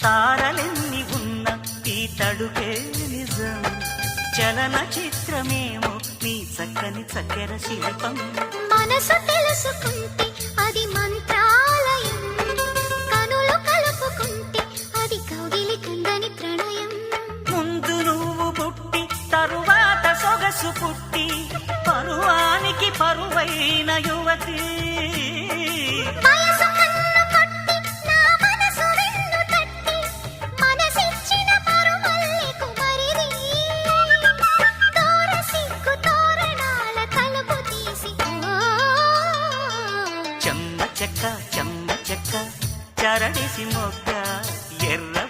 తారలెన్ని ఉన్న ఈ తడుకే నిజం, చలన చిత్రమేమో నీ చక్కని చక్కెర శిల్పం. మనసు తెలుసుకుంటే అది మంత్రాలయం, కనులు కలుపుకుంటే అది కౌగిలి కందని ప్రణయం. ముందు నువ్వు పుట్టి తరువాత సొగసు పుట్టి పరువానికి పరువైన యువతి. వయసు కన్ను కొట్టి నా మనసు వెన్ను తట్టి మనసిచ్చిన పరుమల్లి కుమరిది. తోర సిగ్గు తోరణాల తలుపు తీసి చెమ్మ చెక్క చెమ్మ చెక్క చరడిసి మొగ్గ ఎర్ర